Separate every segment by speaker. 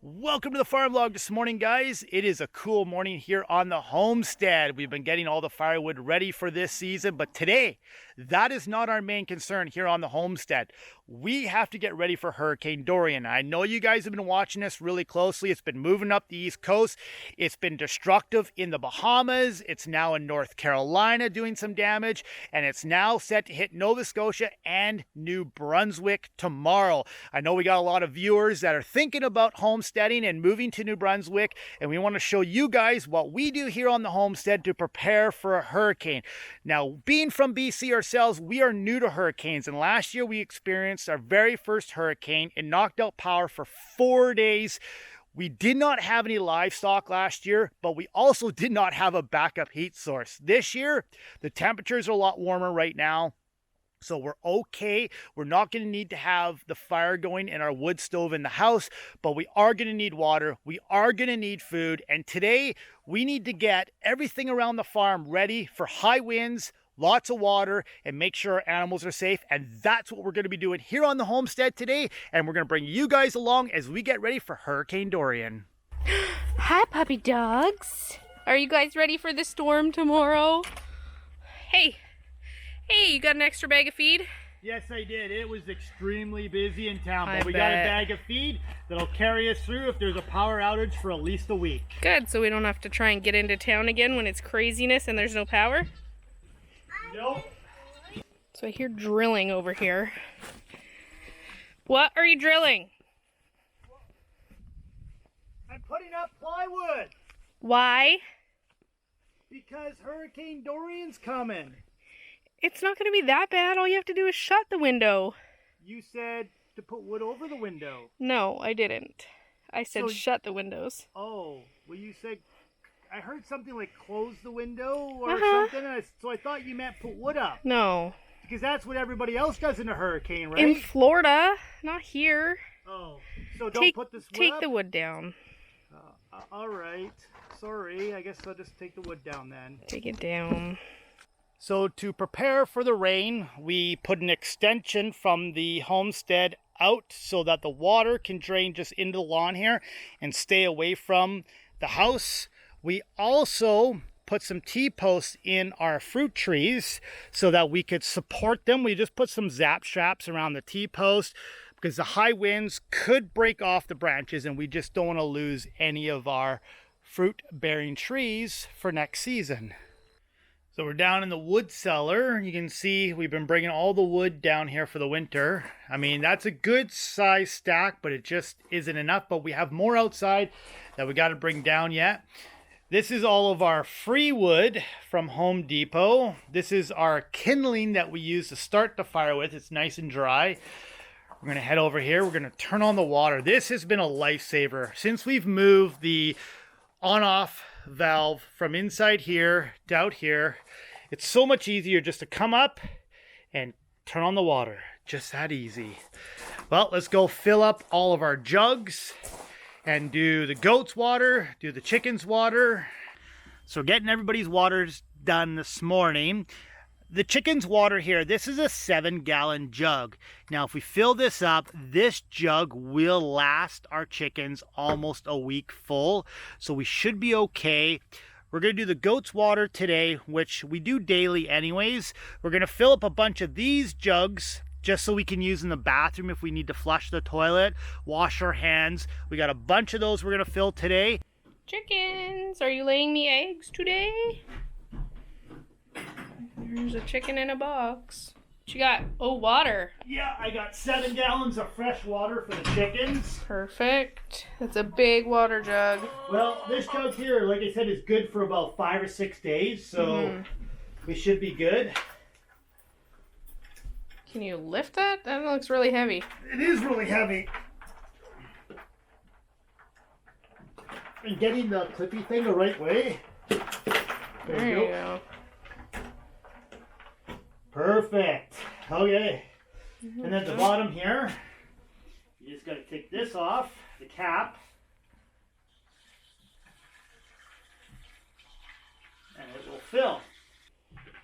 Speaker 1: Welcome to the farm vlog this morning, guys. It is a cool morning here on the homestead. We've been getting all the firewood ready for this season, but today, that is not our main concern here on the homestead. We have to get ready for Hurricane Dorian. I know you guys have been watching this really closely. It's been moving up the East Coast. It's been destructive in the Bahamas. It's now in North Carolina doing some damage, and it's now set to hit Nova Scotia and New Brunswick tomorrow. I know we got a lot of viewers that are thinking about homesteading and moving to New Brunswick, and we want to show you guys what we do here on the homestead to prepare for a hurricane. Now, being from BC ourselves, we are new to hurricanes, and last year we experienced our very first hurricane. It knocked out power for 4 days. We did not have any livestock last year, but we also did not have a backup heat source. This year, the temperatures are a lot warmer right now, so we're okay. We're not going to need to have the fire going in our wood stove in the house, but we are going to need water. We are going to need food. And today we need to get everything around the farm ready for high winds, lots of water, and make sure our animals are safe. And that's what we're going to be doing here on the homestead today. And we're going to bring you guys along as we get ready for Hurricane Dorian.
Speaker 2: Hi, puppy dogs. Are you guys ready for the storm tomorrow? Hey, you got an extra bag of feed?
Speaker 1: Yes, I did. It was extremely busy in town, but
Speaker 2: I
Speaker 1: we got a
Speaker 2: bet.
Speaker 1: bag of feed that'll carry us through if there's a power outage for at least a week.
Speaker 2: Good, so we don't have to try and get into town again when it's craziness and there's no power.
Speaker 1: Nope.
Speaker 2: So I hear drilling over here. What are you drilling?
Speaker 1: I'm putting up plywood
Speaker 2: Why?
Speaker 1: because Hurricane Dorian's coming.
Speaker 2: It's not going to be that bad. All you have to do is shut the window.
Speaker 1: You said to put wood over the window.
Speaker 2: No, I didn't. I said
Speaker 1: So-
Speaker 2: shut the windows.
Speaker 1: Oh, well, you said, I heard something like close the window or
Speaker 2: Uh-huh.
Speaker 1: something, so I thought you meant put wood up.
Speaker 2: No.
Speaker 1: Because that's what everybody else does in a hurricane, right?
Speaker 2: In Florida, not here.
Speaker 1: Oh, so don't
Speaker 2: Take
Speaker 1: put this wood
Speaker 2: take
Speaker 1: up?
Speaker 2: the wood down.
Speaker 1: All right. Sorry, I guess I'll just take the wood down then.
Speaker 2: Take it down.
Speaker 1: So to prepare for the rain, we put an extension from the homestead out so that the water can drain just into the lawn here and stay away from the house. We also put some T-posts in our fruit trees so that we could support them. We just put some zap straps around the T-post because the high winds could break off the branches and we just don't want to lose any of our fruit-bearing trees for next season. So we're down in the wood cellar. You can see we've been bringing all the wood down here for the winter. I mean, that's a good size stack, but it just isn't enough. But we have more outside that we got to bring down yet. This is all of our free wood from Home Depot. This is our kindling that we use to start the fire with. It's nice and dry. We're going to head over here. We're going to turn on the water. This has been a lifesaver. Since we've moved the on-off valve from inside here to out here, it's so much easier just to come up and turn on the water. Just that easy. Well, let's go fill up all of our jugs and do the goats water, do the chickens water. So getting everybody's waters done this morning. The chickens water here, this is a 7-gallon jug. Now, if we fill this up, this jug will last our chickens almost a week full. So we should be okay. We're going to do the goats water today, which we do daily anyways. We're going to fill up a bunch of these jugs just so we can use in the bathroom if we need to flush the toilet, wash our hands. We got a bunch of those we're going to fill today.
Speaker 2: Chickens, are you laying me eggs today? There's a chicken in a box. What you got? Oh, water.
Speaker 1: Yeah, I got 7 gallons of fresh water for the chickens.
Speaker 2: Perfect. That's a big water jug.
Speaker 1: Well, this jug here, like I said, is good for about 5 or 6 days, so we should be good.
Speaker 2: Can you lift that? That looks really heavy.
Speaker 1: It is really heavy. And getting the clippy thing the right way.
Speaker 2: There you go.
Speaker 1: Perfect. Okay. And then the bottom here, you just got to take this off, the cap. And it will fill.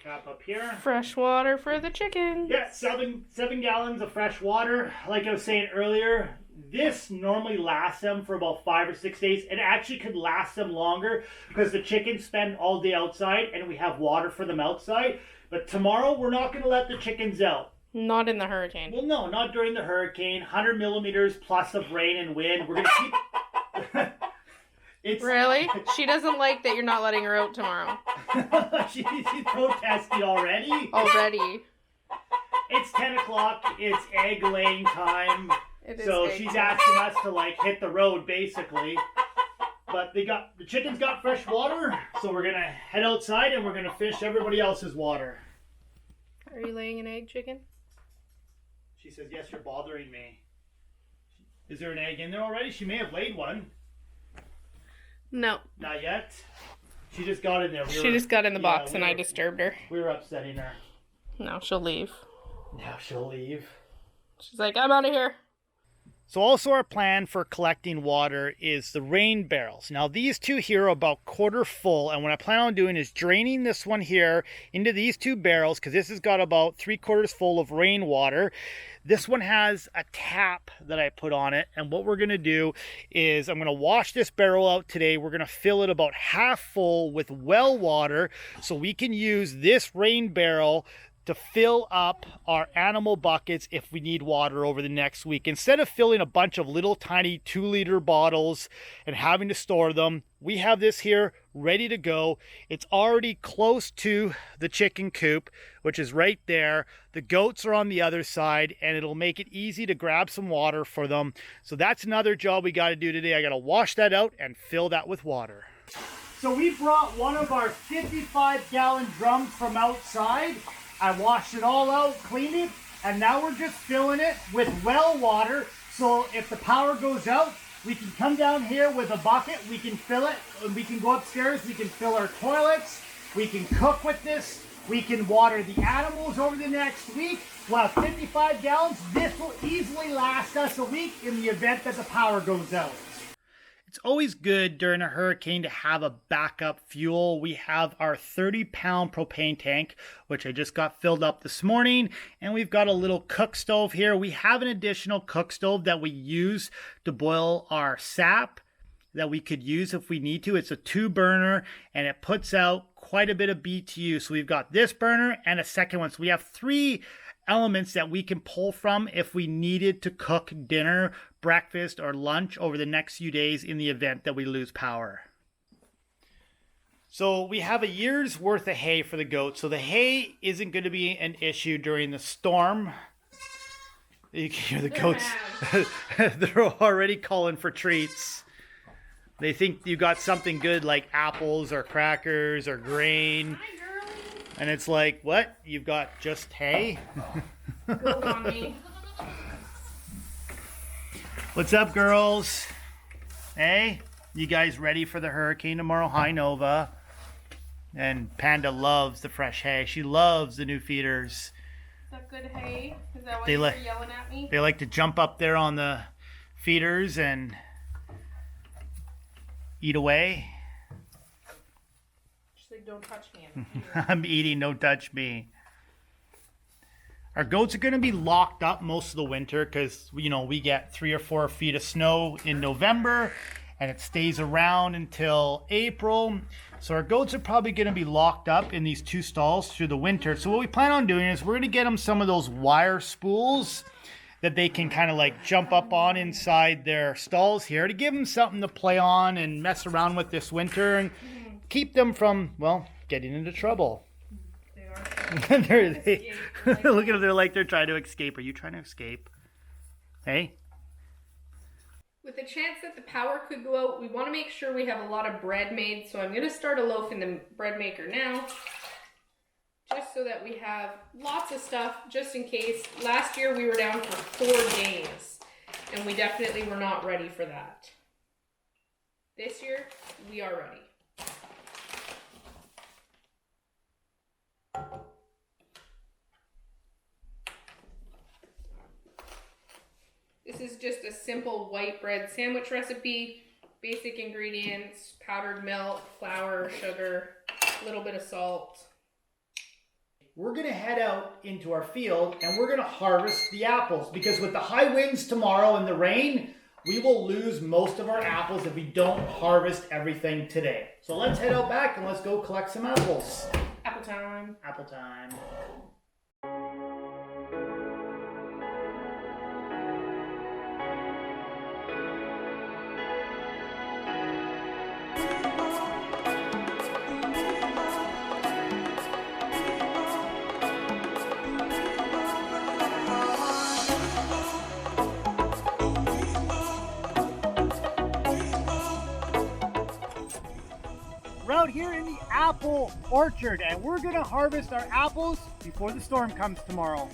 Speaker 1: Cap up here.
Speaker 2: Fresh water for the chickens.
Speaker 1: Yeah, seven gallons of fresh water. Like I was saying earlier, this normally lasts them for about 5 or 6 days. It actually could last them longer because the chickens spend all day outside and we have water for them outside. But tomorrow we're not going to let the chickens out.
Speaker 2: Not in the hurricane.
Speaker 1: Well, no, not during the hurricane. 100 millimeters plus of rain and wind. We're going to keep...
Speaker 2: Really? She doesn't like that you're not letting her out tomorrow.
Speaker 1: She's protesting already.
Speaker 2: Already.
Speaker 1: It's 10 o'clock. It's egg laying time. So she's asking us to like hit the road basically. But the chickens got fresh water. So we're going to head outside and we're going to fish everybody else's water.
Speaker 2: Are you laying an egg, chicken?
Speaker 1: She says, yes, you're bothering me. Is there an egg in there already? She may have laid one.
Speaker 2: No.
Speaker 1: Not yet. She just got in there.
Speaker 2: She just got in the box and I disturbed her.
Speaker 1: We were upsetting her.
Speaker 2: No, she'll leave.
Speaker 1: Now she'll leave.
Speaker 2: She's like, I'm out of here.
Speaker 1: So also our plan for collecting water is the rain barrels. Now these two here are about quarter full, and what I plan on doing is draining this one here into these two barrels because this has got about 3/4 full of rainwater. This one has a tap that I put on it, and what we're going to do is I'm going to wash this barrel out today. We're going to fill it about half full with well water so we can use this rain barrel to fill up our animal buckets if we need water over the next week. Instead of filling a bunch of little tiny 2-liter bottles and having to store them, we have this here ready to go. It's already close to the chicken coop, which is right there. The goats are on the other side, and it'll make it easy to grab some water for them. So that's another job we got to do today. I got to wash that out and fill that with water. So we brought one of our 55-gallon drums from outside. I washed it all out, cleaned it, and now we're just filling it with well water. So if the power goes out, we can come down here with a bucket, we can fill it, and we can go upstairs, we can fill our toilets, we can cook with this, we can water the animals over the next week. We'll have 55 gallons. This will easily last us a week in the event that the power goes out. It's always good during a hurricane to have a backup fuel. We have our 30-pound propane tank, which I just got filled up this morning, and we've got a little cook stove here. We have an additional cook stove that we use to boil our sap that we could use if we need to. It's a 2-burner, and it puts out quite a bit of BTU. So we've got this burner and a second one. So we have 3 elements that we can pull from if we needed to cook dinner, breakfast, or lunch over the next few days in the event that we lose power. So we have a year's worth of hay for the goats. So the hay isn't going to be an issue during the storm. You can hear the goats. They're already calling for treats. They think you got something good like apples or crackers or grain. And it's like, what? You've got just hay?
Speaker 2: Go on me.
Speaker 1: What's up, girls? Hey, you guys ready for the hurricane tomorrow? Hi, Nova. And Panda loves the fresh hay. She loves the new feeders.
Speaker 2: Is that good hay? Is that why you're yelling at me?
Speaker 1: They like to jump up there on the feeders and eat away.
Speaker 2: Don't touch me.
Speaker 1: I'm eating, don't touch me. Our goats are going to be locked up most of the winter because, you know, we get 3 or 4 feet of snow in November and it stays around until April. So our goats are probably going to be locked up in these 2 stalls through the winter. So what we plan on doing is we're going to get them some of those wire spools that they can kind of like jump up on inside their stalls here to give them something to play on and mess around with this winter and keep them from, well, getting into trouble.
Speaker 2: They are.
Speaker 1: Look at them, they're like they're trying to escape. Are you trying to escape? Hey?
Speaker 2: With the chance that the power could go out, we want to make sure we have a lot of bread made. So I'm going to start a loaf in the bread maker now. Just so that we have lots of stuff, just in case. Last year we were down for 4 days. And we definitely were not ready for that. This year, we are ready. This is just a simple white bread sandwich recipe. Basic ingredients: powdered milk, flour, sugar, a little bit of salt.
Speaker 1: we're going to head out into our field and we're going to harvest the apples, because with the high winds tomorrow and the rain, we will lose most of our apples if we don't harvest everything today. So let's head out back and let's go collect some apples.
Speaker 2: Apple time.
Speaker 1: Apple time. We're out here in the apple orchard and we're gonna harvest our apples before the storm comes tomorrow.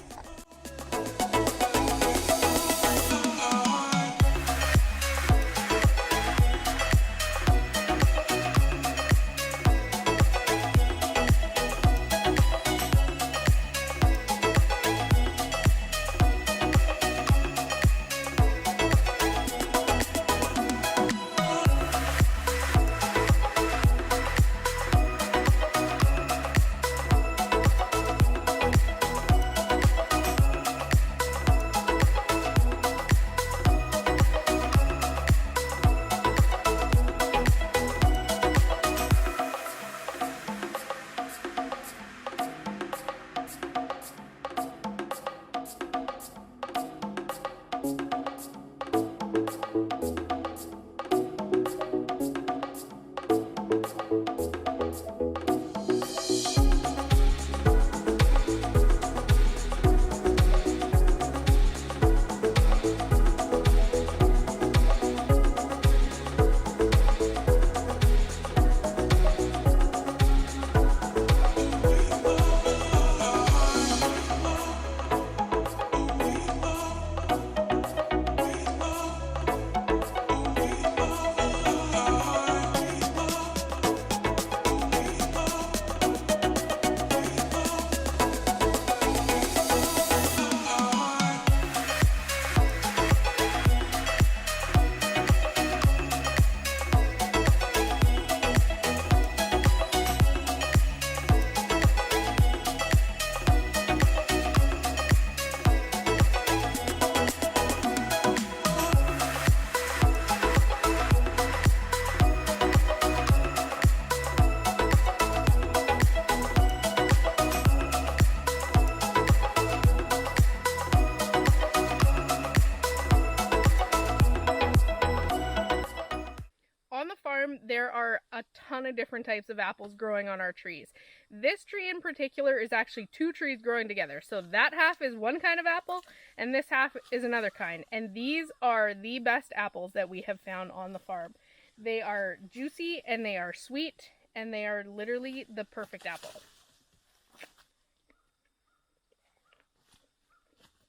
Speaker 2: There are a ton of different types of apples growing on our trees. This tree in particular is actually two trees growing together. So that half is one kind of apple and this half is another kind. And these are the best apples that we have found on the farm. They are juicy and they are sweet and they are literally the perfect apple.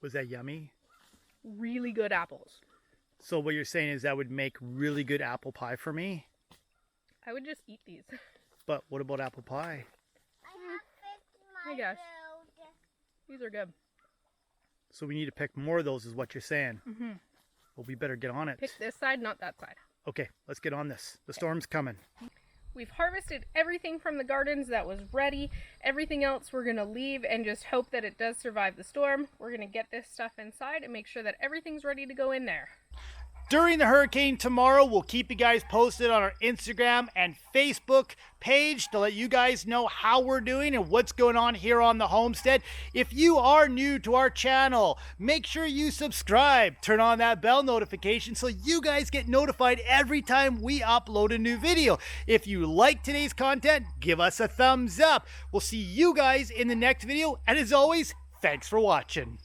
Speaker 1: Was that yummy?
Speaker 2: Really good apples.
Speaker 1: So what you're saying is that would make really good apple pie for me?
Speaker 2: I would just eat these.
Speaker 1: But what about apple pie?
Speaker 2: I guess. These are good.
Speaker 1: So we need to pick more of those is what you're saying.
Speaker 2: Mm-hmm.
Speaker 1: Well, we better get on it.
Speaker 2: Pick this side, not that side.
Speaker 1: Okay, let's get on this. The storm's coming.
Speaker 2: We've harvested everything from the gardens that was ready. Everything else we're going to leave and just hope that it does survive the storm. We're going to get this stuff inside and make sure that everything's ready to go in there.
Speaker 1: During the hurricane tomorrow, we'll keep you guys posted on our Instagram and Facebook page to let you guys know how we're doing and what's going on here on the homestead. If you are new to our channel, make sure you subscribe, turn on that bell notification so you guys get notified every time we upload a new video. If you like today's content, give us a thumbs up. We'll see you guys in the next video, and as always, thanks for watching.